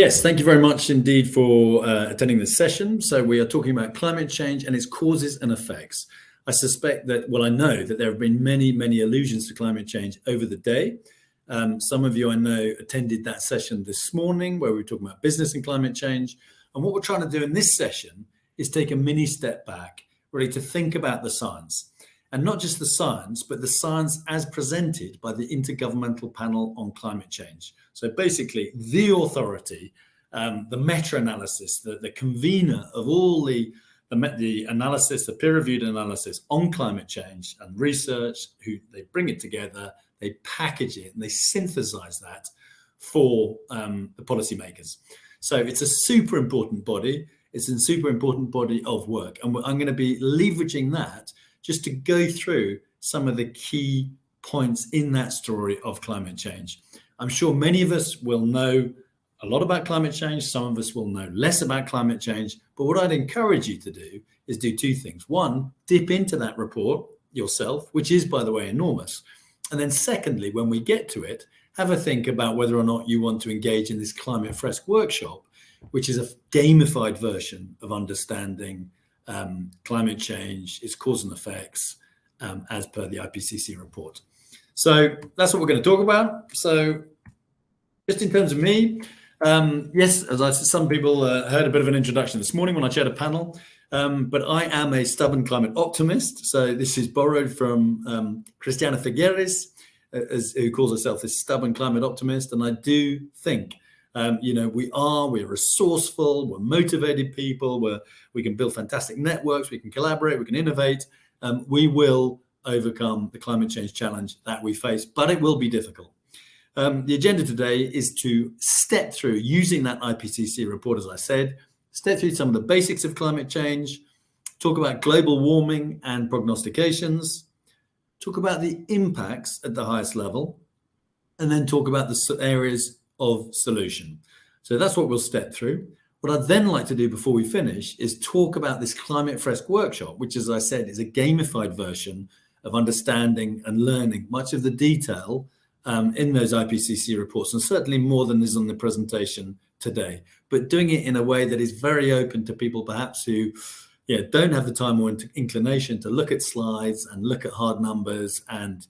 Yes, thank you very much indeed for attending this session. So we are talking about climate change and its causes and effects. I suspect that, well, I know that there have been many, many allusions to climate change over the day. Some of you I know attended that session this morning where we were talking about business and climate change. And what we're trying to do in this session is take a mini step back, really to think about the science. And not just the science, but the science as presented by the Intergovernmental Panel on Climate Change. So basically, the authority, the meta-analysis, the convener of all the analysis, the peer-reviewed analysis on climate change and research, who they bring it together, they package it, and they synthesize that for the policymakers. So it's a super important body. It's a super important body of work. And I'm going to be leveraging that just to go through some of the key points in that story of climate change. I'm sure many of us will know a lot about climate change. Some of us will know less about climate change. But what I'd encourage you to do is do two things. One, dip into that report yourself, which is, by the way, enormous. And then secondly, when we get to it, have a think about whether or not you want to engage in this Climate Fresk workshop, which is a gamified version of understanding climate change, its cause and effects, as per the IPCC report. So that's what we're going to talk about. So just in terms of me, yes, as I said, some people heard a bit of an introduction this morning when I chaired a panel, but I am a stubborn climate optimist. So this is borrowed from Christiana Figueres, who calls herself this stubborn climate optimist. And I do think we're resourceful, we're motivated people, we can build fantastic networks, we can collaborate, we can innovate. We will overcome the climate change challenge that we face, but it will be difficult. The agenda today is to step through, using that IPCC report, as I said, step through some of the basics of climate change, talk about global warming and prognostications, talk about the impacts at the highest level, and then talk about the areas of solution. So that's what we'll step through. What I'd then like to do before we finish is talk about this Climate Fresk workshop, which, as I said, is a gamified version of understanding and learning much of the detail in those IPCC reports, and certainly more than is on the presentation today, but doing it in a way that is very open to people perhaps who don't have the time or inclination to look at slides and look at hard numbers, and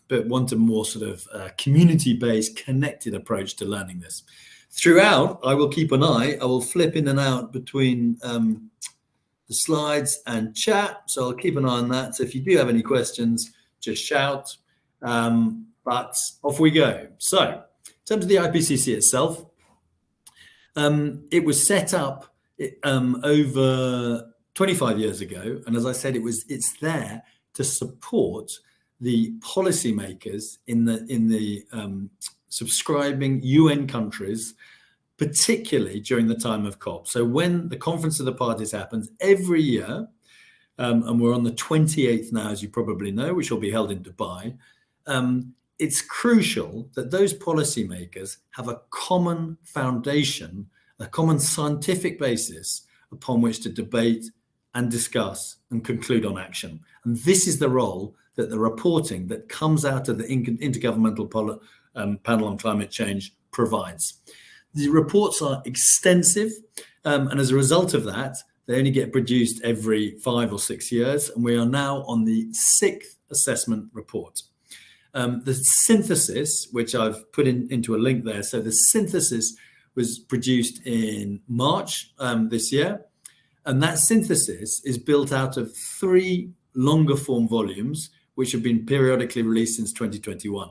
but want a more sort of community-based, connected approach to learning this. Throughout, I will keep an eye. I will flip in and out between the slides and chat, so I'll keep an eye on that. So if you do have any questions, just shout. But off we go. So in terms of the IPCC itself, it was set up over 25 years ago, and as I said, it's there to support the policymakers in the subscribing UN countries, particularly during the time of COP. So when the Conference of the Parties happens every year, and we're on the 28th now, as you probably know, which will be held in Dubai, it's crucial that those policymakers have a common foundation, a common scientific basis upon which to debate and discuss and conclude on action. And this is the role that the reporting that comes out of the Intergovernmental Panel on Climate Change provides. The reports are extensive, and as a result of that, they only get produced every 5 or 6 years, and we are now on the 6th assessment report. The synthesis, which I've put into a link there, so the synthesis was produced in March this year, and that synthesis is built out of 3 longer form volumes, which have been periodically released since 2021.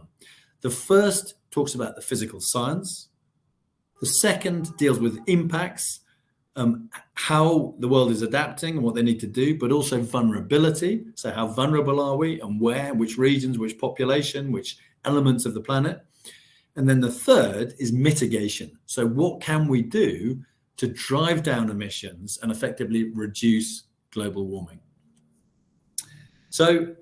The first talks about the physical science. The second deals with impacts, how the world is adapting and what they need to do, but also vulnerability. So how vulnerable are we, and where, which regions, which population, which elements of the planet. And then the third is mitigation. So what can we do to drive down emissions and effectively reduce global warming? So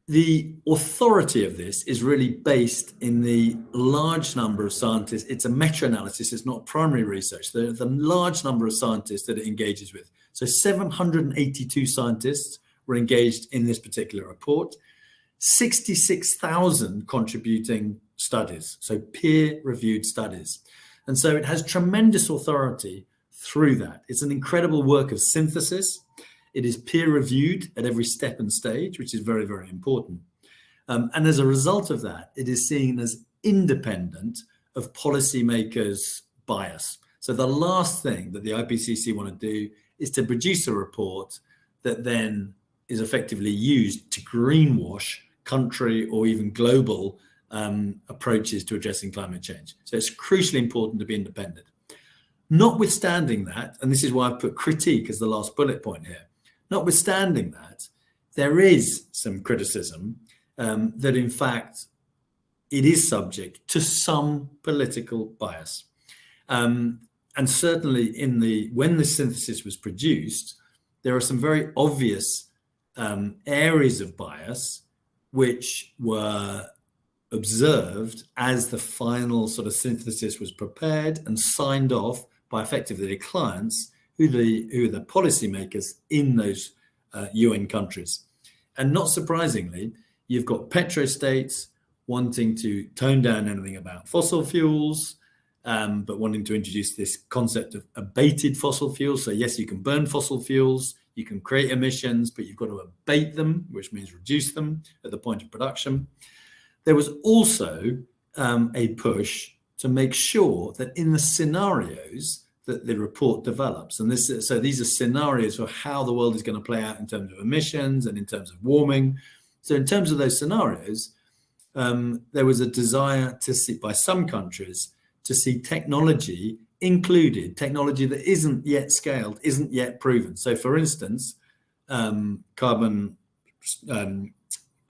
the authority of this is really based in the large number of scientists. It's a meta-analysis, it's not primary research. The large number of scientists that it engages with. So 782 scientists were engaged in this particular report, 66,000 contributing studies, so peer-reviewed studies. And so it has tremendous authority through that. It's an incredible work of synthesis. It is peer reviewed at every step and stage, which is very, very important. And as a result of that, it is seen as independent of policymakers' bias. So the last thing that the IPCC want to do is to produce a report that then is effectively used to greenwash country or even global approaches to addressing climate change. So it's crucially important to be independent. Notwithstanding that, and this is why I've put critique as the last bullet point here, notwithstanding that, there is some criticism that in fact it is subject to some political bias. And certainly when the synthesis was produced, there are some very obvious areas of bias which were observed as the final sort of synthesis was prepared and signed off by effectively the clients who are the policymakers in those UN countries. And not surprisingly, you've got petrostates wanting to tone down anything about fossil fuels, but wanting to introduce this concept of abated fossil fuels. So yes, you can burn fossil fuels, you can create emissions, but you've got to abate them, which means reduce them at the point of production. There was also a push to make sure that in the scenarios that the report develops, and so these are scenarios for how the world is going to play out in terms of emissions and in terms of warming. So in terms of those scenarios, there was a desire to see, by some countries, to see technology included, technology that isn't yet scaled, isn't yet proven. So for instance, carbon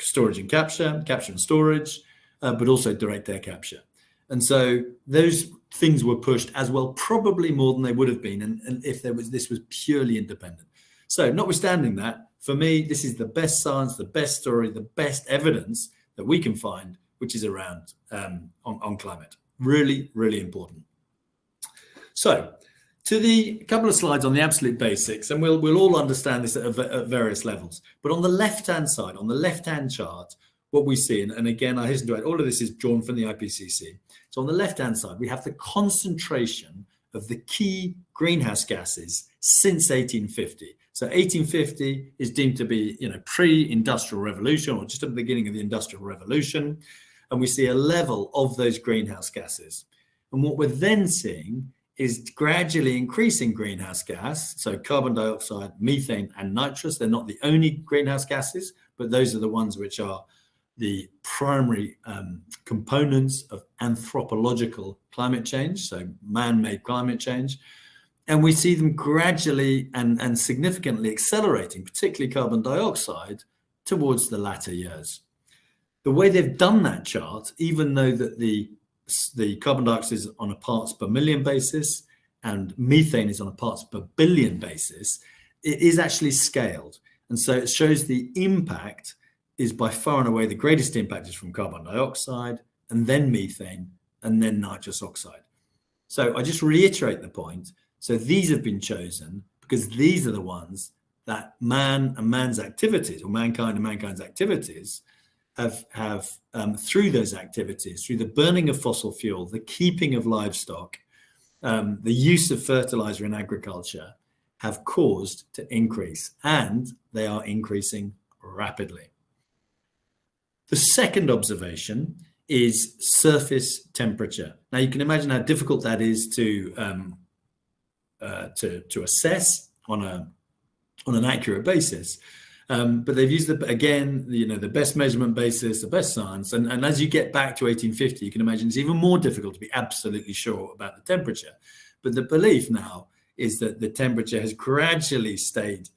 storage and capture and storage, but also direct air capture. And so those things were pushed as well, probably more than they would have been, and if this was purely independent. So notwithstanding that, for me, this is the best science, the best story, the best evidence that we can find, which is around on climate. Really, really important. So to the couple of slides on the absolute basics, and we'll all understand this at various levels. But on the left-hand side, on the left-hand chart, what we see, and again, I hasten to add, all of this is drawn from the IPCC. So on the left-hand side, we have the concentration of the key greenhouse gases since 1850. So 1850 is deemed to be, pre-industrial revolution, or just at the beginning of the industrial revolution. And we see a level of those greenhouse gases. And what we're then seeing is gradually increasing greenhouse gas. So carbon dioxide, methane, and nitrous, they're not the only greenhouse gases, but those are the ones which are the primary components of anthropological climate change, so man-made climate change. And we see them gradually and significantly accelerating, particularly carbon dioxide, towards the latter years. The way they've done that chart, even though that the carbon dioxide is on a parts per million basis and methane is on a parts per billion basis, it is actually scaled. And so it shows the impact is by far and away the greatest impact is from carbon dioxide, and then methane, and then nitrous oxide. So I just reiterate the point. So these have been chosen because these are the ones that man and man's activities, or mankind and mankind's activities, have through those activities, through the burning of fossil fuel, the keeping of livestock, the use of fertilizer in agriculture, have caused to increase, and they are increasing rapidly. The second observation is surface temperature. Now you can imagine how difficult that is to assess on an accurate basis. But they've used the best measurement basis, the best science, and as you get back to 1850, you can imagine it's even more difficult to be absolutely sure about the temperature. But the belief now is that the temperature has gradually stayed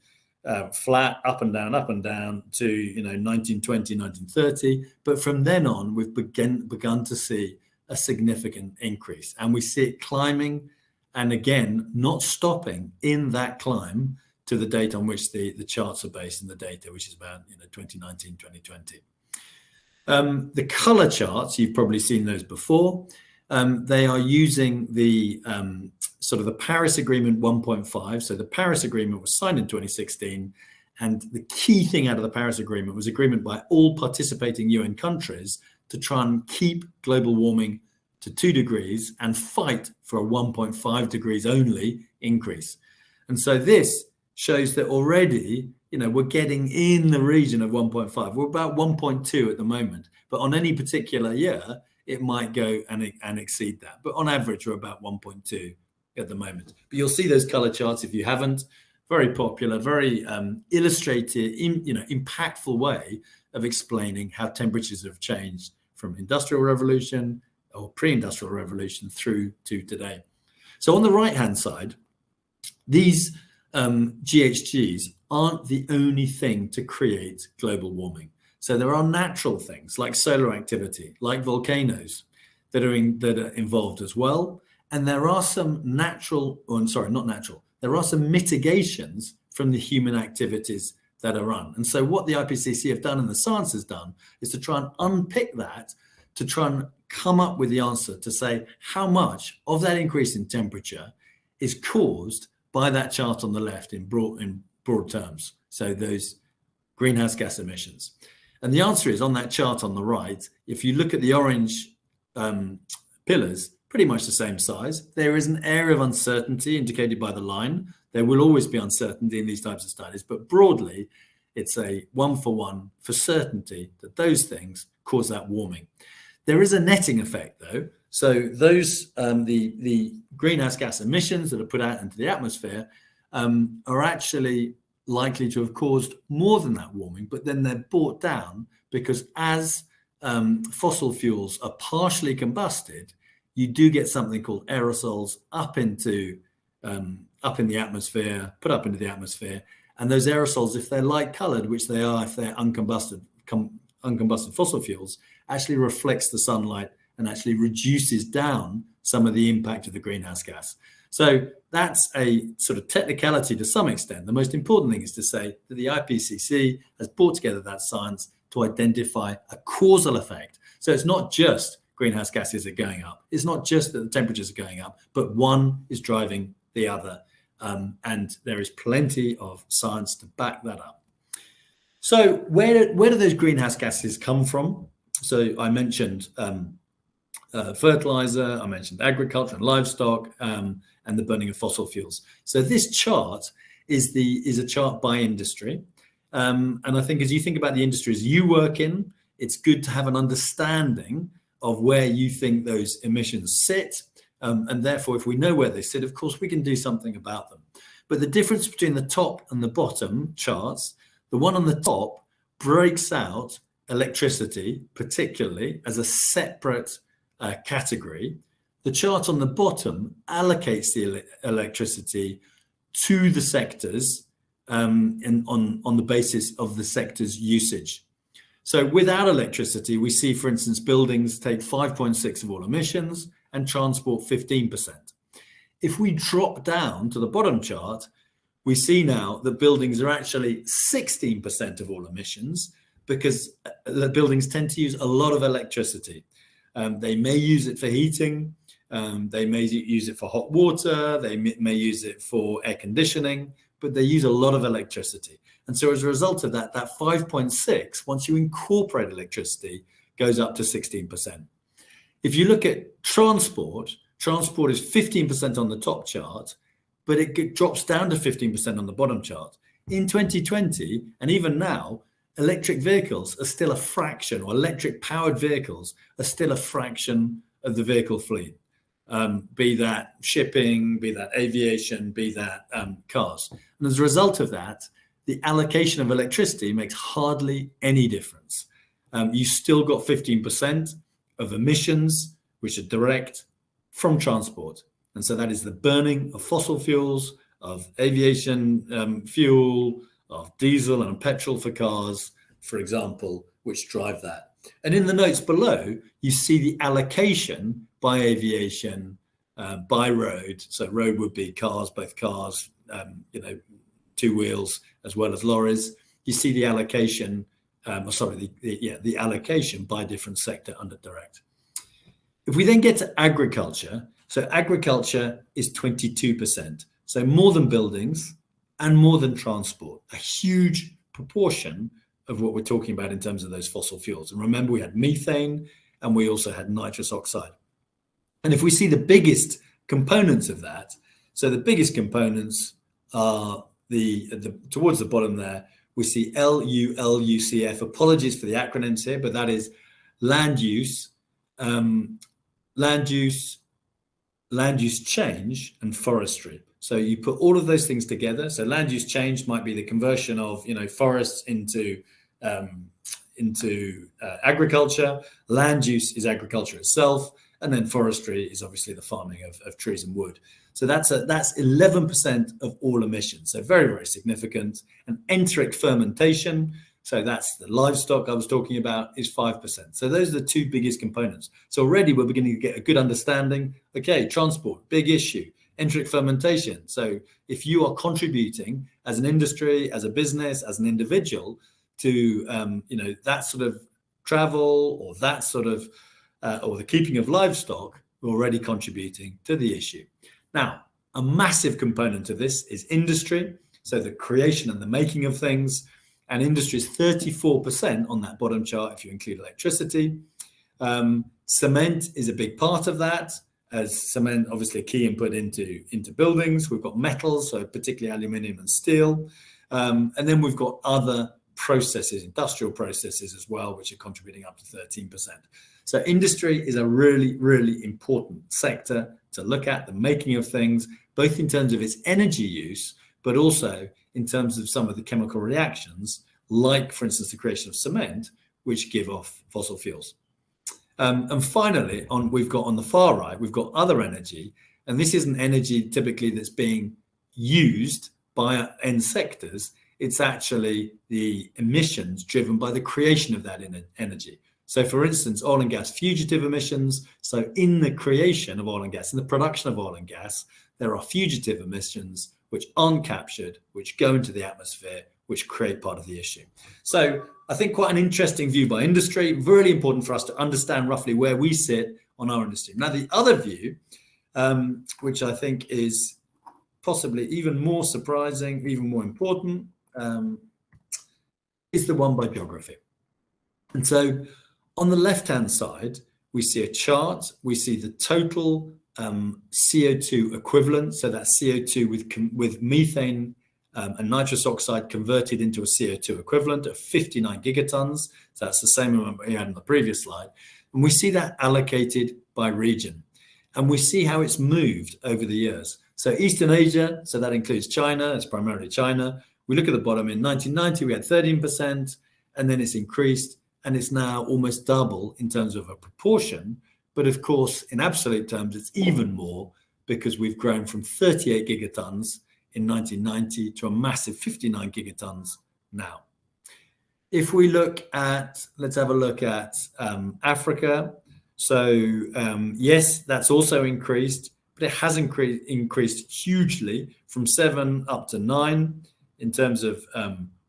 flat, up and down to 1920, 1930. But from then on, we've begun to see a significant increase, and we see it climbing, and again, not stopping in that climb to the date on which the charts are based and the data, which is about 2019, 2020. The color charts, you've probably seen those before. They are using the sort of the Paris Agreement 1.5. So the Paris Agreement was signed in 2016, and the key thing out of the Paris Agreement was agreement by all participating UN countries to try and keep global warming to 2 degrees and fight for a 1.5 degrees only increase. And so this shows that already, we're getting in the region of 1.5. We're about 1.2 at the moment, but on any particular year, it might go and exceed that. But on average, we're about 1.2 at the moment. But you'll see those color charts if you haven't. Very popular, very illustrated, impactful way of explaining how temperatures have changed from industrial revolution or pre-industrial revolution through to today. So on the right-hand side, these GHGs aren't the only thing to create global warming. So there are natural things like solar activity, like volcanoes that are involved as well. And there are some there are some mitigations from the human activities that are run. And so what the IPCC have done and the science has done is to try and unpick that, to try and come up with the answer to say how much of that increase in temperature is caused by that chart on the left in broad terms. So those greenhouse gas emissions. And the answer is on that chart on the right, if you look at the orange pillars, pretty much the same size. There is an area of uncertainty indicated by the line. There will always be uncertainty in these types of studies, but broadly, it's a 1-for-1 for certainty that those things cause that warming. There is a netting effect, though. So those the greenhouse gas emissions that are put out into the atmosphere are actually likely to have caused more than that warming, but then they're brought down because as fossil fuels are partially combusted, you do get something called aerosols up in the atmosphere, put up into the atmosphere. And those aerosols, if they're light colored, which they are if they're uncombusted fossil fuels, actually reflects the sunlight and actually reduces down some of the impact of the greenhouse gas. So that's a sort of technicality to some extent. The most important thing is to say that the IPCC has brought together that science to identify a causal effect. So it's not just greenhouse gases are going up. It's not just that the temperatures are going up, but one is driving the other. And there is plenty of science to back that up. So where do those greenhouse gases come from? So I mentioned fertilizer, I mentioned agriculture and livestock, and the burning of fossil fuels. So this chart is a chart by industry. And I think as you think about the industries you work in, it's good to have an understanding of where you think those emissions sit. And therefore, if we know where they sit, of course, we can do something about them. But the difference between the top and the bottom charts, the one on the top breaks out electricity, particularly as a separate category. The chart on the bottom allocates the electricity to the sectors on the basis of the sector's usage. So without electricity, we see, for instance, buildings take 5.6 of all emissions and transport 15%. If we drop down to the bottom chart, we see now that buildings are actually 16% of all emissions because the buildings tend to use a lot of electricity. They may use it for heating, they may use it for hot water, they may use it for air conditioning, but they use a lot of electricity. And so as a result of that, that 5.6, once you incorporate electricity, goes up to 16%. If you look at transport is 15% on the top chart, but it drops down to 15% on the bottom chart. In 2020, and even now, electric vehicles are still a fraction, or electric powered vehicles are still a fraction of the vehicle fleet. Be that shipping, be that aviation, be that cars. And as a result of that, the allocation of electricity makes hardly any difference. You still got 15% of emissions, which are direct from transport. And so that is the burning of fossil fuels, of aviation fuel, of diesel and petrol for cars, for example, which drive that. And in the notes below, you see the allocation by aviation, by road. So road would be cars, both cars, two wheels, as well as lorries. You see the allocation, the allocation by different sector under direct. If we then get to agriculture, so agriculture is 22%. So more than buildings and more than transport, a huge proportion of what we're talking about in terms of those fossil fuels. And remember, we had methane and we also had nitrous oxide. And if we see the biggest components of that, so the biggest components are towards the bottom there, we see LULUCF. Apologies for the acronyms here, but that is land use, land use change, and forestry. So you put all of those things together. So land use change might be the conversion of forests into agriculture. Land use is agriculture itself, and then forestry is obviously the farming of trees and wood. So that's 11% of all emissions. So very, very significant. And enteric fermentation, so that's the livestock I was talking about, is 5%. So those are the two biggest components. So already we're beginning to get a good understanding. Okay, transport, big issue. Enteric fermentation. So if you are contributing as an industry, as a business, as an individual to that sort of travel or that sort of or the keeping of livestock, we're already contributing to the issue. Now, a massive component of this is industry. So the creation and the making of things. And industry is 34% on that bottom chart if you include electricity. Cement is a big part of that, as cement obviously a key input into buildings. We've got metals, so particularly aluminium and steel. And then we've got other processes, industrial processes as well, which are contributing up to 13%. So industry is a really, really important sector to look at, the making of things, both in terms of its energy use, but also in terms of some of the chemical reactions, like, for instance, the creation of cement, which give off fossil fuels. And finally, we've got on the far right, we've got other energy, and this isn't energy typically that's being used by end sectors. It's actually the emissions driven by the creation of that energy. So, for instance, oil and gas fugitive emissions. So in the creation of oil and gas, in the production of oil and gas, there are fugitive emissions which aren't captured, which go into the atmosphere, which create part of the issue. So I think quite an interesting view by industry, really important for us to understand roughly where we sit on our industry. Now, the other view, which I think is possibly even more surprising, even more important, is the one by geography. And so on the left-hand side, we see a chart. We see the total CO2 equivalent. So that's CO2 with methane and nitrous oxide converted into a CO2 equivalent of 59 gigatons. So that's the same amount we had on the previous slide. And we see that allocated by region. And we see how it's moved over the years. So Eastern Asia, so that includes China, it's primarily China. We look at the bottom, in 1990, we had 13%, and then it's increased, and it's now almost double in terms of a proportion. But of course, in absolute terms, it's even more because we've grown from 38 gigatons in 1990 to a massive 59 gigatons now. If we look at, let's have a look at Africa. So yes, that's also increased, but it has increased hugely from 7 up to 9 in terms of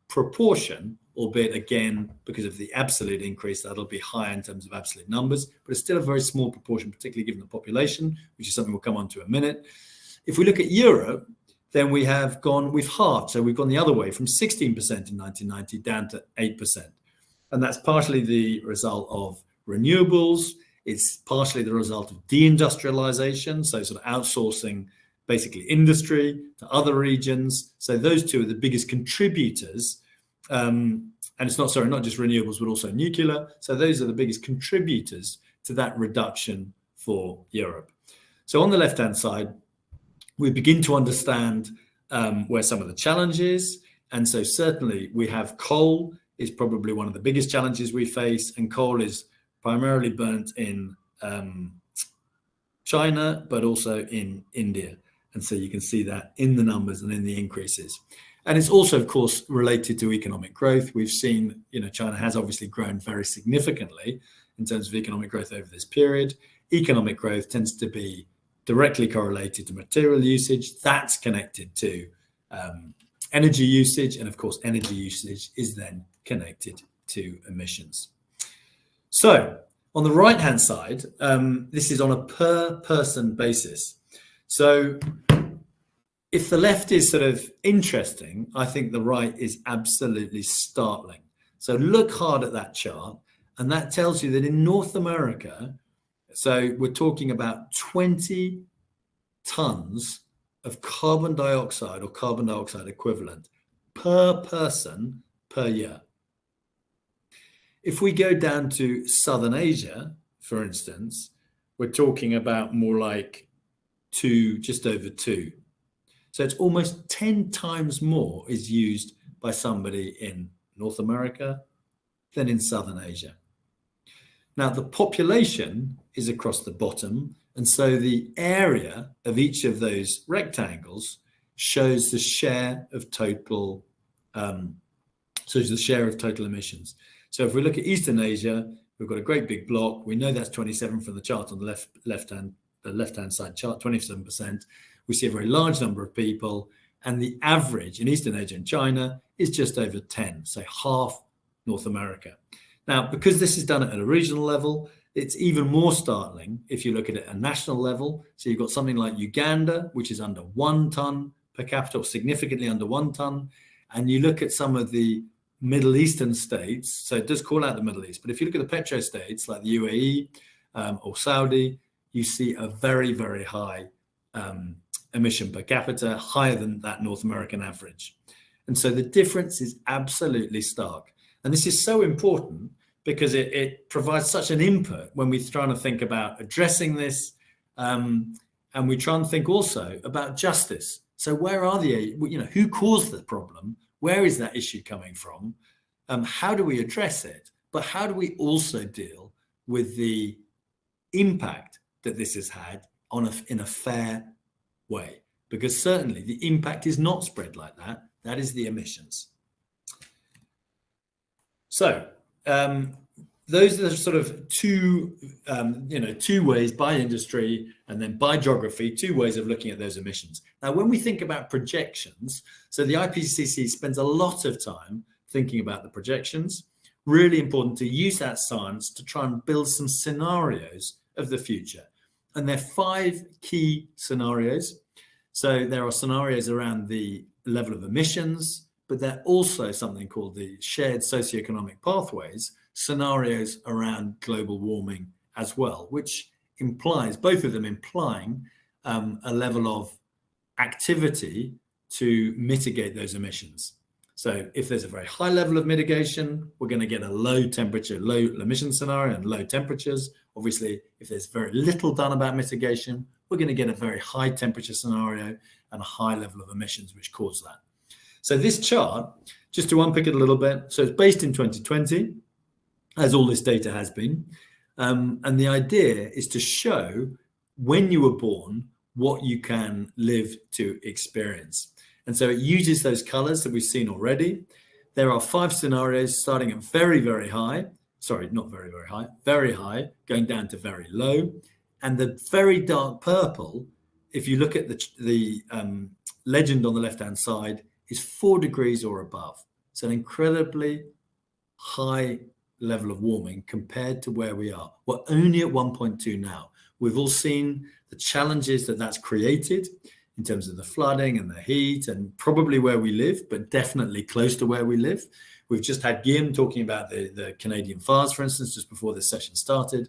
proportion, albeit again, because of the absolute increase, that'll be higher in terms of absolute numbers, but it's still a very small proportion, particularly given the population, which is something we'll come on to in a minute. If we look at Europe, then we've halved. So we've gone the other way from 16% in 1990 down to 8%. And that's partially the result of renewables. It's partially the result of deindustrialization, so sort of outsourcing basically industry to other regions. So those two are the biggest contributors. And it's not just renewables, but also nuclear. So those are the biggest contributors to that reduction for Europe. So on the left-hand side, we begin to understand where some of the challenges. And so certainly we have coal is probably one of the biggest challenges we face. And coal is primarily burnt in China, but also in India. And so you can see that in the numbers and in the increases. And it's also, of course, related to economic growth. We've seen, China has obviously grown very significantly in terms of economic growth over this period. Economic growth tends to be directly correlated to material usage. That's connected to energy usage. And of course, energy usage is then connected to emissions. So on the right-hand side, this is on a per person basis. So if the left is sort of interesting, I think the right is absolutely startling. So look hard at that chart, and that tells you that in North America, So we're talking about 20 tons of carbon dioxide or carbon dioxide equivalent per person per year. If we go down to Southern Asia, for instance, we're talking about more like just over 2. So it's almost 10 times more is used by somebody in North America than in Southern Asia. Now, the population is across the bottom, and so the area of each of those rectangles shows the share of total emissions. So if we look at Eastern Asia, we've got a great big block. We know that's 27 from the chart on the left-hand side chart, 27%. We see a very large number of people, and the average in Eastern Asia and China is just over 10, so half North America. Now, because this is done at a regional level, it's even more startling if you look at it at a national level. So you've got something like Uganda, which is under 1 ton per capita, or significantly under 1 ton. And you look at some of the Middle Eastern states, so it does call out the Middle East, but if you look at the petro states like the UAE or Saudi, you see a very, very high emission per capita, higher than that North American average. And so the difference is absolutely stark. And this is so important because it provides such an input when we're trying to think about addressing this. And we try and think also about justice. So where are who caused the problem? Where is that issue coming from? How do we address it? But how do we also deal with the impact that this has had in a fair way? Because certainly the impact is not spread like that. That is the emissions. So those are sort of two ways, by industry and then by geography, 2 ways of looking at those emissions. Now, when we think about projections, so the IPCC spends a lot of time thinking about the projections. Really important to use that science to try and build some scenarios of the future. And there are 5 key scenarios. So there are scenarios around the level of emissions, but there are also something called the shared socioeconomic pathways, scenarios around global warming as well, which implies, both of them implying a level of activity to mitigate those emissions. So if there's a very high level of mitigation, we're going to get a low temperature, low emission scenario and low temperatures. Obviously, if there's very little done about mitigation, we're going to get a very high temperature scenario and a high level of emissions, which cause that. So this chart, just to unpick it a little bit, so it's based in 2020, as all this data has been. And the idea is to show when you were born, what you can live to experience. And so it uses those colors that we've seen already. There are 5 scenarios starting at very, very high. Sorry, not very, very high, very high, going down to very low. And the very dark purple, if you look at the legend on the left-hand side, is 4 degrees or above. It's an incredibly high level of warming compared to where we are. We're only at 1.2 now. We've all seen the challenges that that's created in terms of the flooding and the heat and probably where we live, but definitely close to where we live. We've just had Guillaume talking about the Canadian fires, for instance, just before this session started.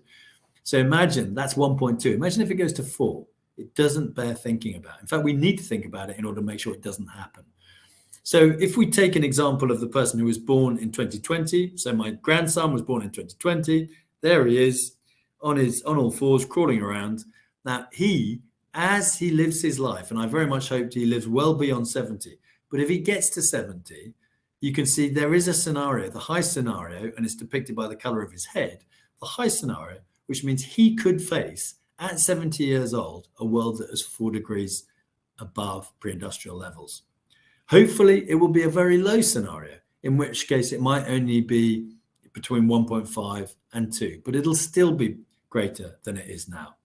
So imagine that's 1.2. Imagine if it goes to 4. It doesn't bear thinking about. In fact, we need to think about it in order to make sure it doesn't happen. So if we take an example of the person who was born in 2020, so my grandson was born in 2020, there he is on all fours, crawling around. Now as he lives his life, and I very much hope he lives well beyond 70, but if he gets to 70, you can see there is a scenario, the high scenario, and it's depicted by the color of his head, the high scenario, which means he could face, at 70 years old, a world that is 4 degrees above pre-industrial levels. Hopefully, it will be a very low scenario, in which case it might only be between 1.5 and 2, but it'll still be greater than it is now.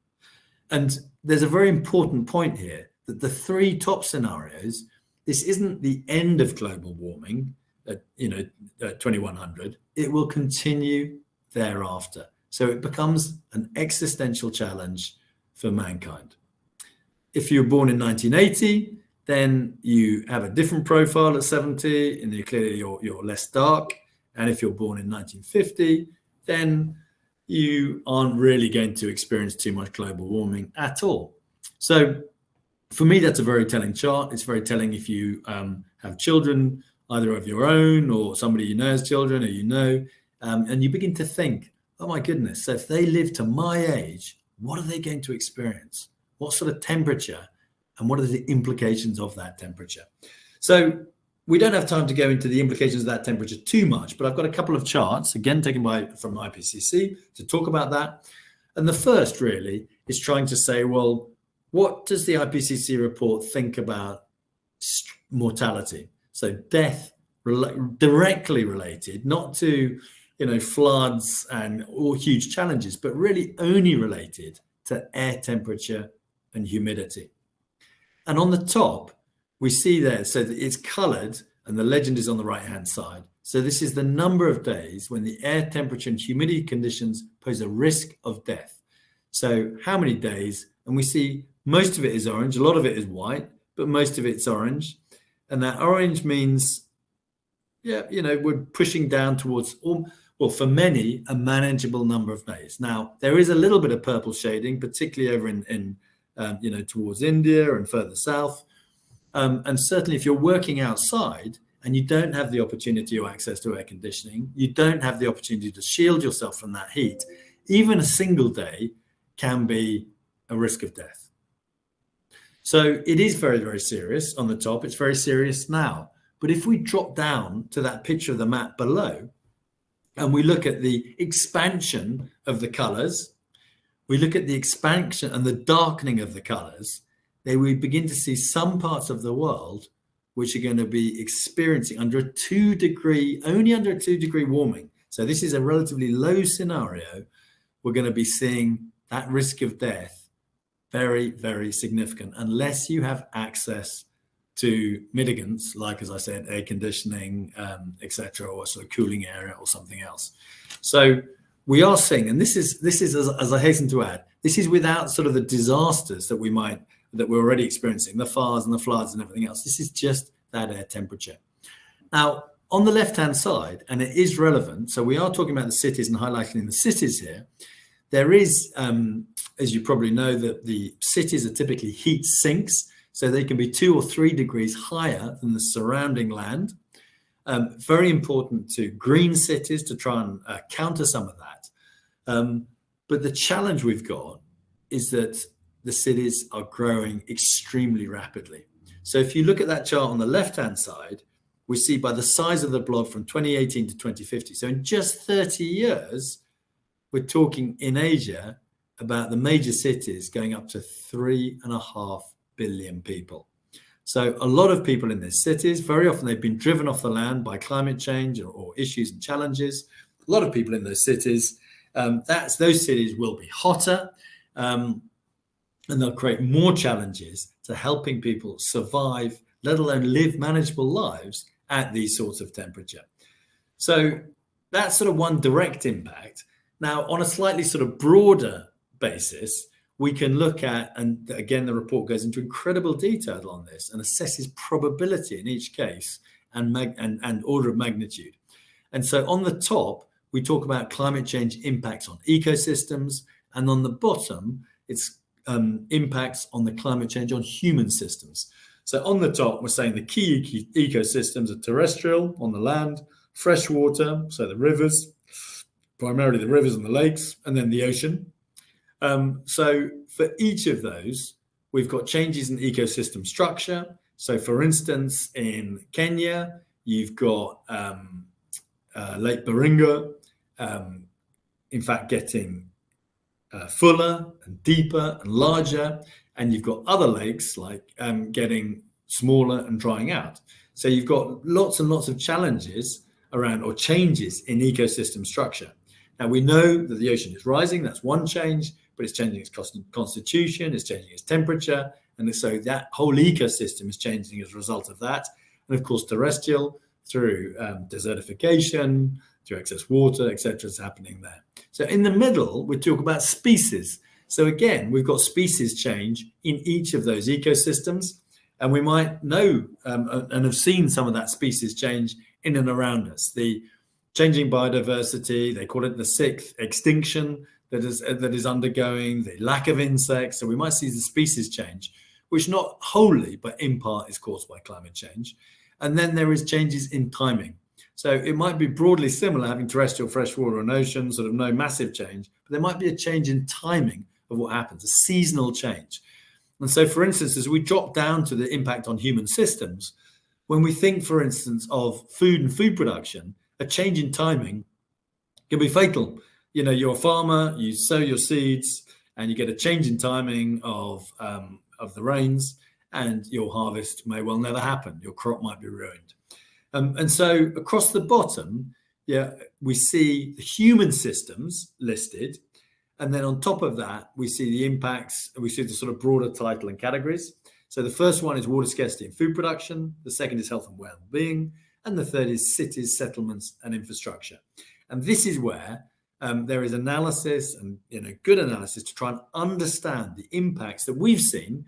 And there's a very important point here that the 3 top scenarios, this isn't the end of global warming at 2100. It will continue thereafter. So it becomes an existential challenge for mankind. If you were born in 1980, then you have a different profile at 70, and clearly you're less dark. And if you're born in 1950, then you aren't really going to experience too much global warming at all. So for me, that's a very telling chart. It's very telling if you have children, either of your own or somebody you know has children or you know, and you begin to think, oh my goodness, so if they live to my age, what are they going to experience? What sort of temperature and what are the implications of that temperature? So we don't have time to go into the implications of that temperature too much, but I've got a couple of charts, again, taken from IPCC to talk about that. And the first really is trying to say, well, what does the IPCC report think about mortality? So death directly related, not to floods and all huge challenges, but really only related to air temperature and humidity. And on the top, we see there, so that it's colored and the legend is on the right-hand side. So this is the number of days when the air temperature and humidity conditions pose a risk of death. So how many days? And we see most of it is orange, a lot of it is white, but most of it's orange. And that orange means, we're pushing down towards, well, for many, a manageable number of days. Now, there is a little bit of purple shading, particularly over in towards India and further south. And certainly if you're working outside and you don't have the opportunity or access to air conditioning, you don't have the opportunity to shield yourself from that heat, even a single day can be a risk of death. So it is very, very serious on the top. It's very serious now. But if we drop down to that picture of the map below and we look at the expansion of the colors, we look at the expansion and the darkening of the colors, then we begin to see some parts of the world which are going to be experiencing only under a 2 degree warming. So this is a relatively low scenario. We're going to be seeing that risk of death very, very significant unless you have access to mitigants, like, as I said, air conditioning, etc., or sort of cooling area or something else. So we are seeing, and this is as I hasten to add, this is without sort of the disasters that we're already experiencing, the fires and the floods and everything else. This is just that air temperature. Now, on the left-hand side, and it is relevant, so we are talking about the cities and highlighting the cities here. There is, as you probably know, that the cities are typically heat sinks, so they can be 2 or 3 degrees higher than the surrounding land. Very important to green cities to try and counter some of that. But the challenge we've got is that the cities are growing extremely rapidly. So if you look at that chart on the left-hand side, we see by the size of the blob from 2018 to 2050. So in just 30 years, we're talking in Asia about the major cities going up to 3.5 billion people. So a lot of people in these cities, very often they've been driven off the land by climate change or issues and challenges. A lot of people in those cities, those cities will be hotter, and they'll create more challenges to helping people survive, let alone live manageable lives at these sorts of temperature. So that's sort of one direct impact. Now, on a slightly sort of broader basis, we can look at, and again, the report goes into incredible detail on this and assesses probability in each case and order of magnitude. And so on the top, we talk about climate change impacts on ecosystems, and on the bottom, it's impacts on the climate change on human systems. So on the top, we're saying the key ecosystems are terrestrial, on the land, freshwater, so the rivers, primarily the rivers and the lakes, and then the ocean. So for each of those, we've got changes in ecosystem structure. So for instance, in Kenya, you've got Lake Baringo, in fact, getting fuller and deeper and larger, and you've got other lakes like getting smaller and drying out. So you've got lots and lots of challenges around, or changes in ecosystem structure. Now we know that the ocean is rising, that's one change, but it's changing its constitution, it's changing its temperature, and so that whole ecosystem is changing as a result of that. And of course, terrestrial, through desertification, through excess water, etc., is happening there. So in the middle, we talk about species. So again, we've got species change in each of those ecosystems, and we might know and have seen some of that species change in and around us. The changing biodiversity. They call it the sixth extinction that is undergoing, the lack of insects. So we might see the species change, which not wholly, but in part is caused by climate change. And then there is changes in timing. So it might be broadly similar, having terrestrial, freshwater, and ocean, sort of no massive change, but there might be a change in timing of what happens, a seasonal change. And so, for instance, as we drop down to the impact on human systems, when we think, for instance, of food and food production, a change in timing can be fatal. You're a farmer, you sow your seeds, and you get a change in timing of the rains, and your harvest may well never happen. Your crop might be ruined. And so across the bottom, we see the human systems listed. And then on top of that, we see the impacts, and we see the sort of broader title and categories. So the first one is water scarcity and food production. The second is health and well-being. And the third is cities, settlements, and infrastructure. And this is where there is analysis and good analysis to try and understand the impacts that we've seen.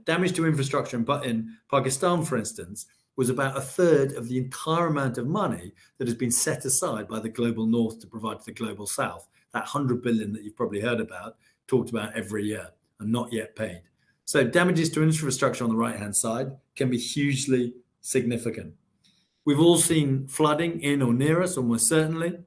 Damage to infrastructure in Pakistan, for instance, was about a third of the entire amount of money that has been set aside by the global north to provide to the global south. That 100 billion that you've probably heard about, talked about every year, and not yet paid. So damages to infrastructure on the right-hand side can be hugely significant. We've all seen flooding in or near us, almost certainly.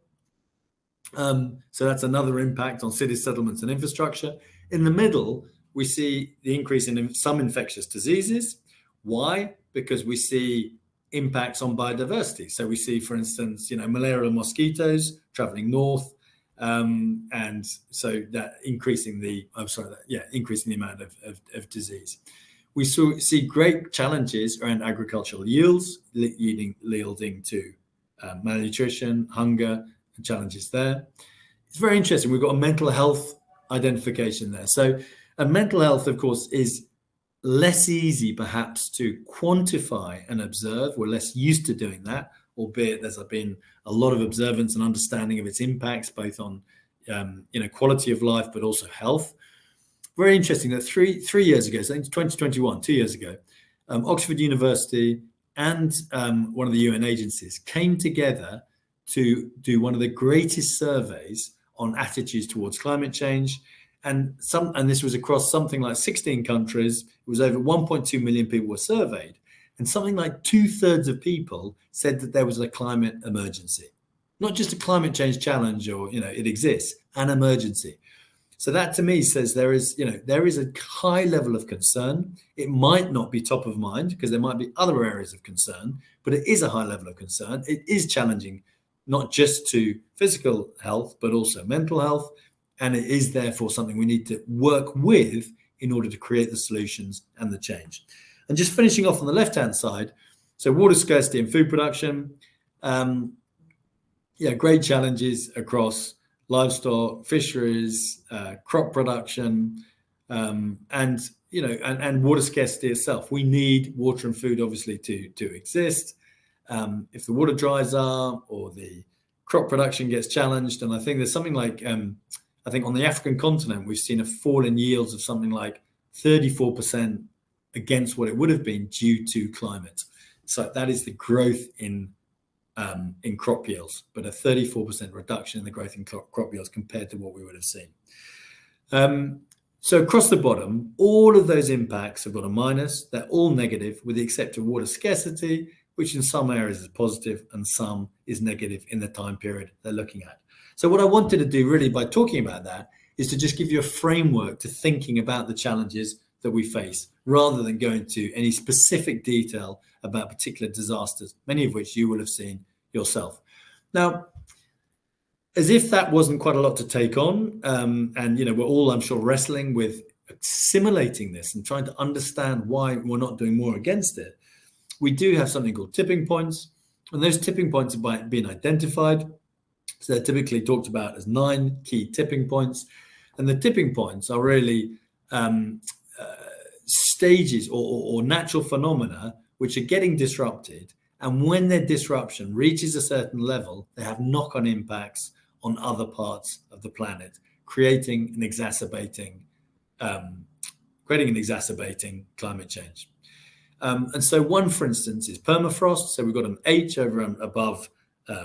So that's another impact on cities, settlements, and infrastructure. In the middle, we see the increase in some infectious diseases. Why? Because we see impacts on biodiversity. So we see, for instance, malarial mosquitoes traveling north, and so that increasing the amount of disease. We see great challenges around agricultural yields, yielding to malnutrition, hunger, and challenges there. It's very interesting. We've got a mental health identification there. So, and mental health, of course, is less easy perhaps to quantify and observe. We're less used to doing that, albeit there's been a lot of observance and understanding of its impacts, both on quality of life, but also health. Very interesting that three years ago, so I think 2021, 2 years ago, Oxford University and one of the UN agencies came together to do one of the greatest surveys on attitudes towards climate change. And this was across something like 16 countries. It was over 1.2 million people were surveyed. And something like 2/3 of people said that there was a climate emergency. Not just a climate change challenge or, it exists, an emergency. So that to me says there is a high level of concern. It might not be top of mind because there might be other areas of concern, but it is a high level of concern. It is challenging, not just to physical health, but also mental health. And it is therefore something we need to work with in order to create the solutions and the change. And just finishing off on the left-hand side, so water scarcity and food production, great challenges across livestock, fisheries, crop production, and water scarcity itself. We need water and food, obviously, to exist. If the water dries up or the crop production gets challenged, and I think there's something like, I think on the African continent, we've seen a fall in yields of something like 34% against what it would have been due to climate. So that is the growth in crop yields, but a 34% reduction in the growth in crop yields compared to what we would have seen. So across the bottom, all of those impacts have got a minus. They're all negative, with the exception of water scarcity, which in some areas is positive and some is negative in the time period they're looking at. So what I wanted to do really by talking about that is to just give you a framework to thinking about the challenges that we face, rather than go into any specific detail about particular disasters, many of which you will have seen yourself. Now, as if that wasn't quite a lot to take on, and we're all, I'm sure, wrestling with assimilating this and trying to understand why we're not doing more against it, we do have something called tipping points, and those tipping points have been identified. So they're typically talked about as 9 key tipping points, and the tipping points are really stages or natural phenomena which are getting disrupted, and when their disruption reaches a certain level, they have knock-on impacts on other parts of the planet, creating an exacerbating climate change. And so one, for instance, is permafrost. So we've got an H over above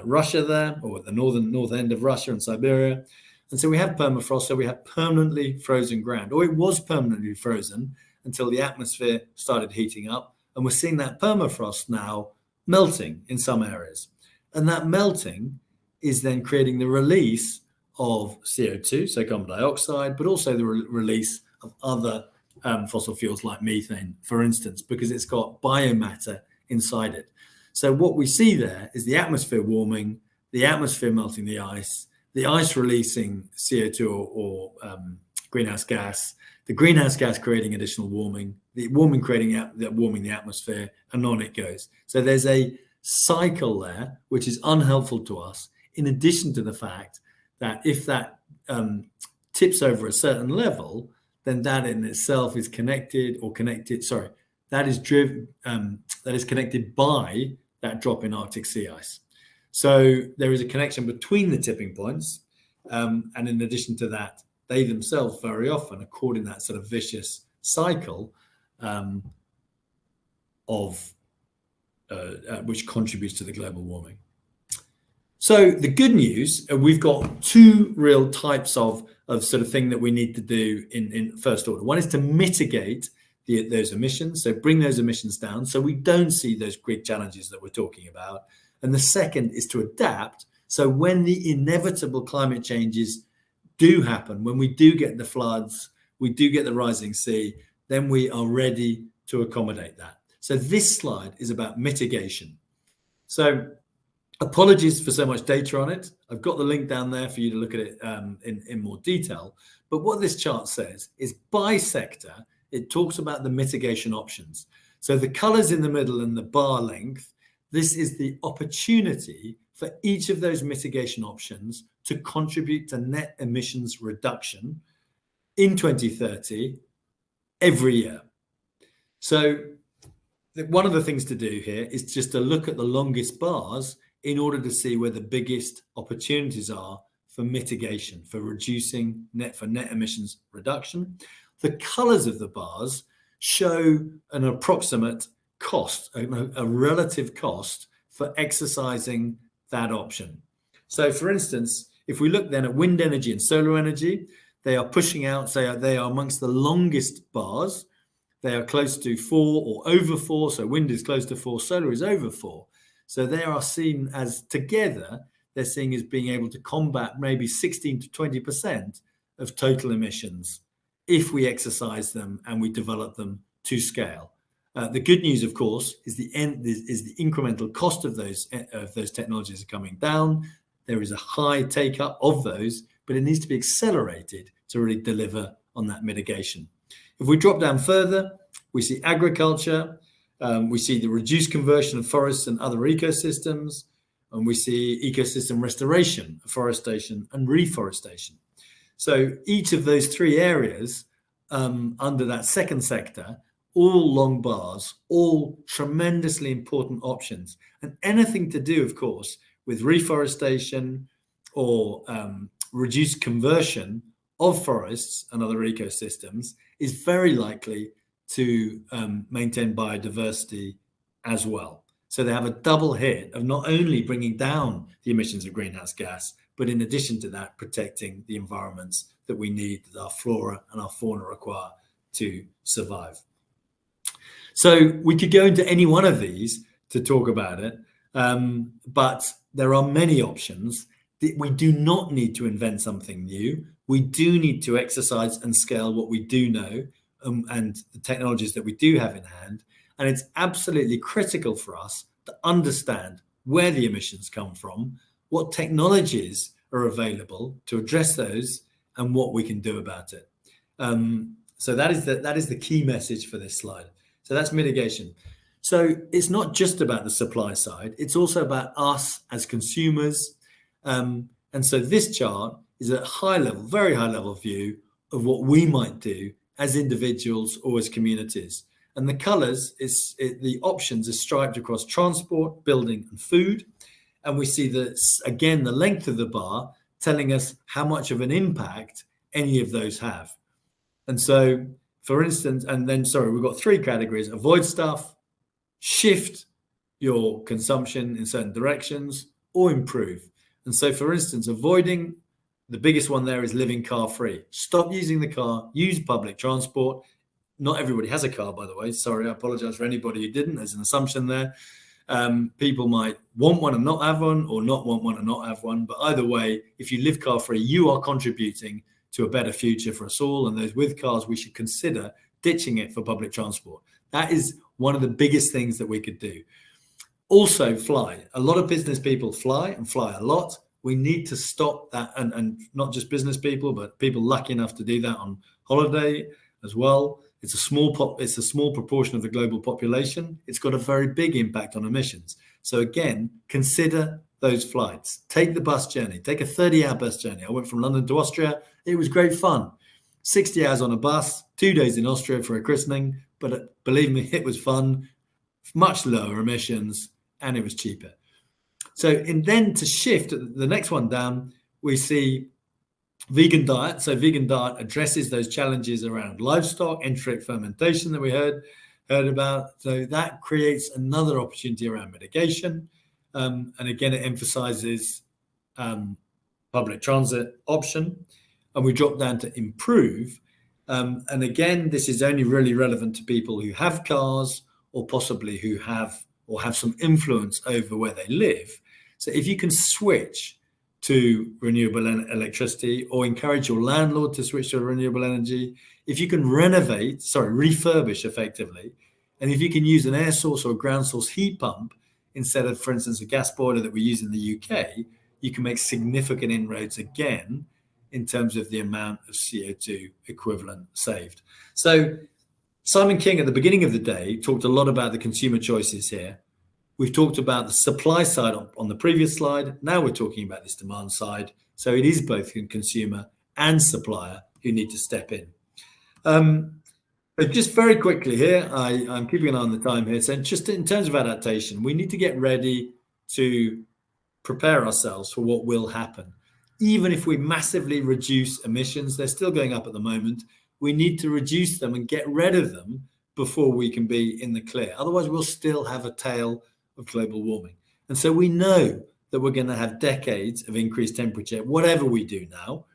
Russia there, or at the north end of Russia and Siberia. And so we have permafrost, so we have permanently frozen ground, or it was permanently frozen until the atmosphere started heating up. And we're seeing that permafrost now melting in some areas. And that melting is then creating the release of CO2, so carbon dioxide, but also the release of other fossil fuels like methane, for instance, because it's got biomatter inside it. So what we see there is the atmosphere warming, the atmosphere melting the ice releasing CO2 or greenhouse gas, the greenhouse gas creating additional warming, the warming warming the atmosphere, and on it goes. So there's a cycle there which is unhelpful to us, in addition to the fact that if that tips over a certain level, then that in itself is connected by that drop in Arctic sea ice. So there is a connection between the tipping points, and in addition to that, they themselves very often are caught in that sort of vicious cycle which contributes to the global warming. So the good news, we've got two real types of sort of thing that we need to do in first order. One is to mitigate those emissions, so bring those emissions down so we don't see those big challenges that we're talking about. And the second is to adapt, so when the inevitable climate changes do happen, when we do get the floods, we do get the rising sea, then we are ready to accommodate that. So this slide is about mitigation. So apologies for so much data on it. I've got the link down there for you to look at it in more detail. But what this chart says is by sector, it talks about the mitigation options. So the colors in the middle and the bar length, this is the opportunity for each of those mitigation options to contribute to net emissions reduction in 2030 every year. So one of the things to do here is just to look at the longest bars in order to see where the biggest opportunities are for mitigation, for reducing net emissions reduction. The colors of the bars show an approximate cost, a relative cost for exercising that option. So for instance, if we look then at wind energy and solar energy, they are pushing out, so they are amongst the longest bars. They are close to 4 or over 4. So wind is close to 4, solar is over 4. So they are seen as together, they're seen as being able to combat maybe 16 to 20% of total emissions if we exercise them and we develop them to scale. The good news, of course, is the incremental cost of those technologies are coming down. There is a high take up of those, but it needs to be accelerated to really deliver on that mitigation. If we drop down further, we see agriculture, we see the reduced conversion of forests and other ecosystems, and we see ecosystem restoration, afforestation, and reforestation. So each of those three areas under that second sector, all long bars, all tremendously important options, and anything to do, of course, with reforestation or reduced conversion of forests and other ecosystems is very likely to maintain biodiversity as well. So they have a double hit of not only bringing down the emissions of greenhouse gas, but in addition to that, protecting the environments that we need, that our flora and our fauna require to survive. So we could go into any one of these to talk about it, but there are many options. We do not need to invent something new. We do need to exercise and scale what we do know and the technologies that we do have in hand. And it's absolutely critical for us to understand where the emissions come from, what technologies are available to address those, and what we can do about it. So that is the key message for this slide. So that's mitigation. So it's not just about the supply side, it's also about us as consumers. And so this chart is a high level, very high level view of what we might do as individuals or as communities. And the colors, the options are striped across transport, building, and food. And we see that, again, the length of the bar telling us how much of an impact any of those have. And so, for instance, we've got three categories: avoid stuff, shift your consumption in certain directions, or improve. And so, for instance, avoiding, the biggest one there is living car free. Stop using the car, use public transport. Not everybody has a car, by the way. Sorry, I apologize for anybody who didn't. There's an assumption there. People might want one and not have one, or not want one and not have one. But either way, if you live car free, you are contributing to a better future for us all. And those with cars, we should consider ditching it for public transport. That is one of the biggest things that we could do. Also, fly. A lot of business people fly and fly a lot. We need to stop that, and not just business people, but people lucky enough to do that on holiday as well. It's a small proportion of the global population. It's got a very big impact on emissions. So again, consider those flights. Take the bus journey. Take a 30-hour bus journey. I went from London to Austria. It was great fun. 60 hours on a bus, 2 days in Austria for a christening. But believe me, it was fun, much lower emissions, and it was cheaper. So, and then to shift the next one down, we see vegan diet. So vegan diet addresses those challenges around livestock, enteric fermentation that we heard about. So that creates another opportunity around mitigation. And again, it emphasizes public transit option. And we drop down to improve. And again, this is only really relevant to people who have cars, or possibly who have some influence over where they live. So if you can switch to renewable electricity, or encourage your landlord to switch to renewable energy, if you can refurbish effectively, and if you can use an air source or a ground source heat pump instead of, for instance, a gas boiler that we use in the UK, you can make significant inroads again in terms of the amount of CO2 equivalent saved. So Simon King at the beginning of the day talked a lot about the consumer choices here. We've talked about the supply side on the previous slide. Now we're talking about this demand side. So it is both consumer and supplier who need to step in. But just very quickly here, I'm keeping an eye on the time here. So just in terms of adaptation, we need to get ready to prepare ourselves for what will happen. Even if we massively reduce emissions, they're still going up at the moment. We need to reduce them and get rid of them before we can be in the clear. Otherwise, we'll still have a tail of global warming. And so we know that we're going to have decades of increased temperature, whatever we do now.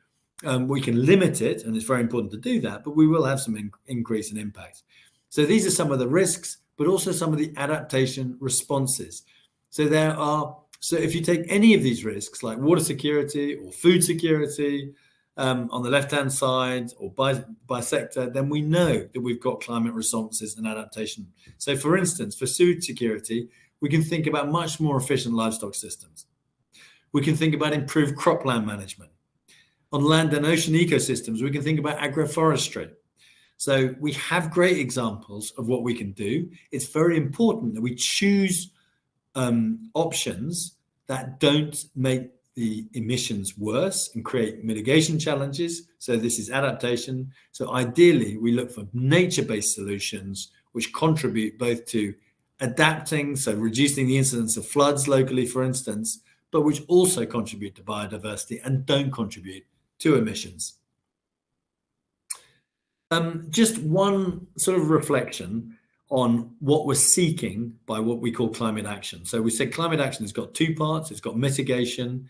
We can limit it, and it's very important to do that, but we will have some increase in impact. So these are some of the risks, but also some of the adaptation responses. So if you take any of these risks, like water security or food security, on the left-hand side, or by sector, then we know that we've got climate responses and adaptation. So for instance, for food security, we can think about much more efficient livestock systems. We can think about improved cropland management. On land and ocean ecosystems, we can think about agroforestry. So we have great examples of what we can do. It's very important that we choose options that don't make the emissions worse and create mitigation challenges. So this is adaptation. So ideally, we look for nature-based solutions which contribute both to adapting, so reducing the incidence of floods locally, for instance, but which also contribute to biodiversity and don't contribute to emissions. Just one sort of reflection on what we're seeking by what we call climate action. So we said climate action has got two parts. It's got mitigation,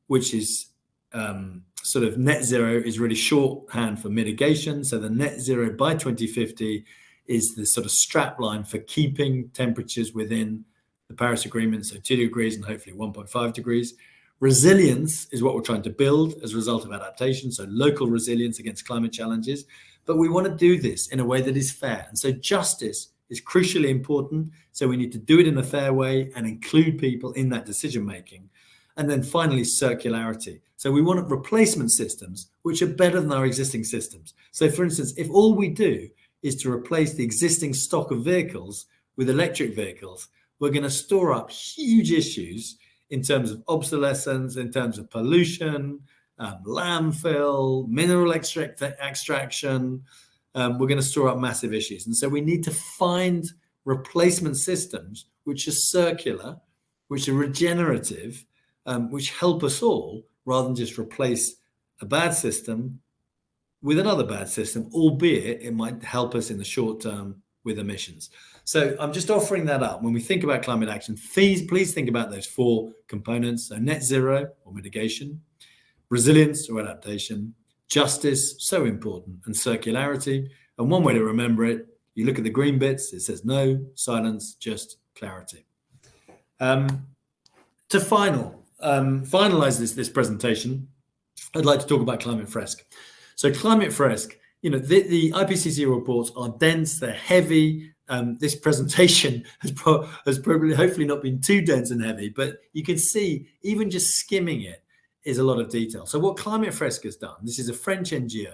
which is sort of net zero is really shorthand for mitigation. So the net zero by 2050 is the sort of strap line for keeping temperatures within the Paris Agreement, so 2 degrees and hopefully 1.5 degrees. Resilience is what we're trying to build as a result of adaptation, so local resilience against climate challenges. But we want to do this in a way that is fair. And so justice is crucially important. So we need to do it in a fair way and include people in that decision making. And then finally, circularity. So we want replacement systems which are better than our existing systems. So for instance, if all we do is to replace the existing stock of vehicles with electric vehicles, we're going to store up huge issues in terms of obsolescence, in terms of pollution, landfill, mineral extraction. We're going to store up massive issues. And so we need to find replacement systems which are circular, which are regenerative, which help us all, rather than just replace a bad system with another bad system, albeit it might help us in the short term with emissions. So I'm just offering that up. When we think about climate action, please think about those 4 components. So net zero or mitigation, resilience or adaptation, justice, so important, and circularity. And one way to remember it, you look at the green bits, it says no, silence, just clarity. To finalize this presentation, I'd like to talk about Climate Fresk. So Climate Fresk, the IPCC reports are dense, they're heavy. This presentation has probably, hopefully not been too dense and heavy, but you can see even just skimming it is a lot of detail. So what Climate Fresk has done, this is a French NGO.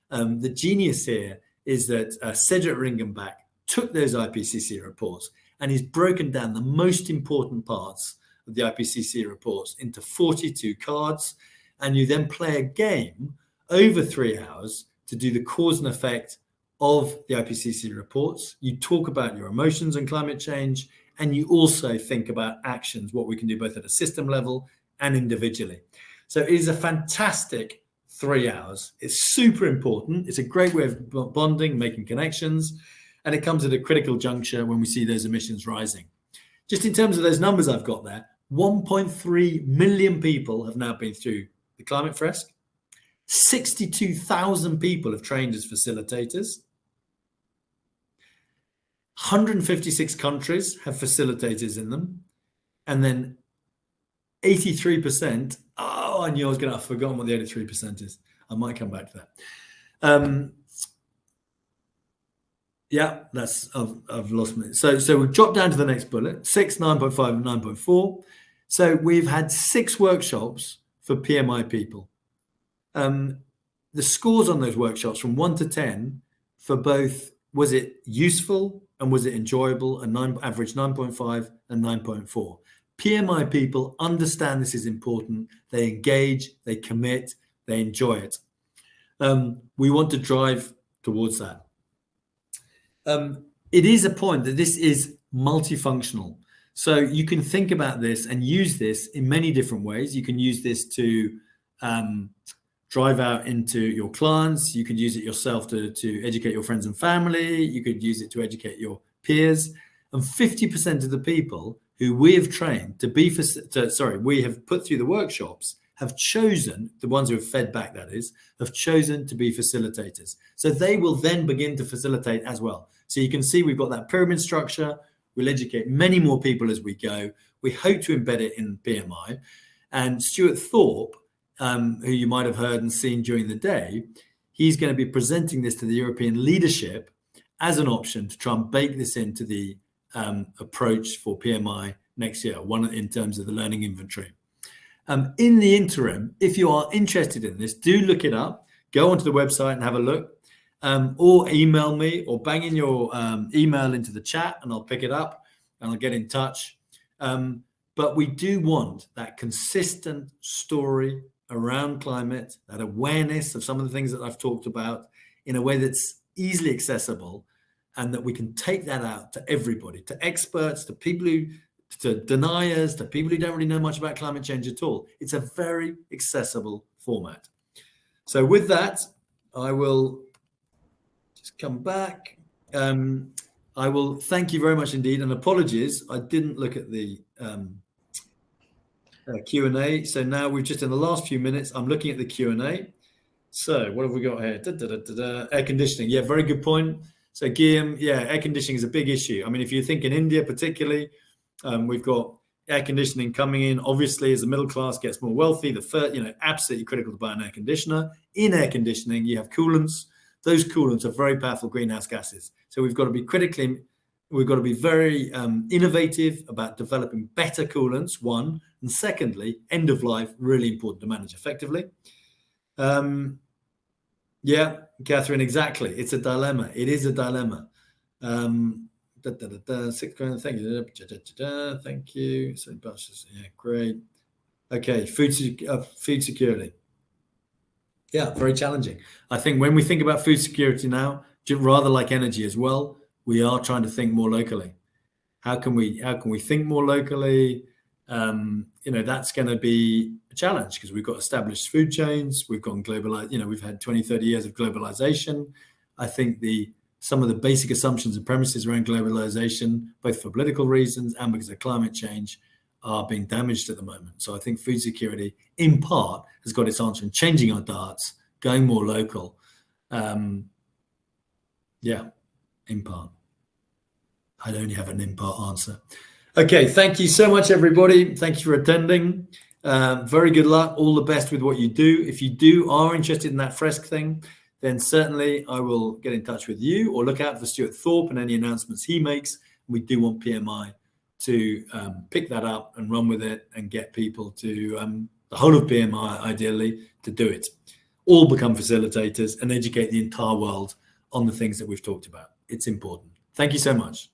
The genius here is that Cedric Ringenbach took those IPCC reports and he's broken down the most important parts of the IPCC reports into 42 cards, and you then play a game over 3 hours to do the cause and effect of the IPCC reports. You talk about your emotions on climate change, and you also think about actions, what we can do both at a system level and individually. So it is a fantastic 3 hours. It's super important. It's a great way of bonding, making connections, and it comes at a critical juncture when we see those emissions rising. Just in terms of those numbers I've got there, 1.3 million people have now been through the Climate Fresk. 62,000 people have trained as facilitators. 156 countries have facilitators in them. And then 83%, I knew I've forgotten what the 83% is. I might come back to that. Yeah, I've lost me. So we've dropped down to the next bullet, 6, 9.5, and 9.4. So we've had 6 workshops for PMI people. The scores on those workshops from 1 to 10 for both, was it useful and was it enjoyable, and average 9.5 and 9.4. PMI people understand this is important. They engage, they commit, they enjoy it. We want to drive towards that. It is a point that this is multifunctional. So you can think about this and use this in many different ways. You can use this to drive out into your clients. You could use it yourself to educate your friends and family. You could use it to educate your peers. And 50% of the people who we have trained we have put through the workshops have chosen, the ones who have fed back that is, have chosen to be facilitators. So they will then begin to facilitate as well. So you can see we've got that pyramid structure. We'll educate many more people as we go. We hope to embed it in PMI. And Stuart Thorpe, who you might have heard and seen during the day, he's going to be presenting this to the European leadership as an option to try and bake this into the approach for PMI next year, one in terms of the learning inventory. In the interim, if you are interested in this, do look it up. Go onto the website and have a look. Or email me or bang in your email into the chat and I'll pick it up and I'll get in touch. But we do want that consistent story around climate, that awareness of some of the things that I've talked about in a way that's easily accessible, and that we can take that out to everybody, to experts, to people to deniers, to people who don't really know much about climate change at all. It's a very accessible format. So with that, I will just come back. I will thank you very much indeed, and apologies, I didn't look at the Q&A. So now we've just in the last few minutes, I'm looking at the Q&A. So what have we got here? Air conditioning. Yeah, very good point. So Guillaume, yeah, air conditioning is a big issue. I mean, if you think in India particularly, we've got air conditioning coming in. Obviously, as the middle class gets more wealthy, absolutely critical to buy an air conditioner. In air conditioning, you have coolants. Those coolants are very powerful greenhouse gases. So we've got to be very innovative about developing better coolants, one, and secondly, end of life, really important to manage effectively. Yeah, Catherine, exactly. It's a dilemma. It is a dilemma. £6 grand, thank you. Thank you. So buses, yeah, great. Okay, food security. Yeah, very challenging. I think when we think about food security now, rather like energy as well, we are trying to think more locally. How can we think more locally? That's going to be a challenge because we've got established food chains. We've gone globalized. We've had 20, 30 years of globalization. I think the some of the basic assumptions and premises around globalization, both for political reasons and because of climate change, are being damaged at the moment. So I think food security, in part, has got its answer in changing our diets, going more local. In part. I'd only have an in part answer. Okay, thank you so much, everybody. Thank you for attending. Very good luck. All the best with what you do. If you are interested in that Fresk thing, then certainly I will get in touch with you, or look out for Stuart Thorpe and any announcements he makes. We do want PMI to pick that up and run with it and get people to, the whole of PMI ideally, to do it. All become facilitators and educate the entire world on the things that we've talked about. It's important. Thank you so much.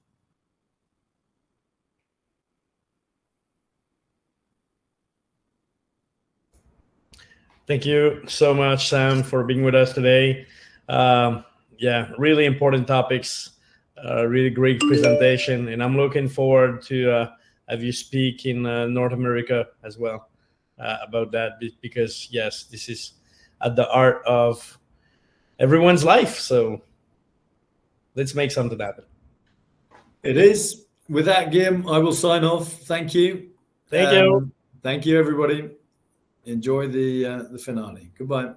Thank you so much, Sam, for being with us today. Really important topics, really great presentation, and I'm looking forward to have you speak in North America as well about that, because yes, this is at the heart of everyone's life. So let's make something happen. It is. With that, Guillaume, I will sign off. Thank you. Thank you. Thank you, everybody. Enjoy the finale. Goodbye.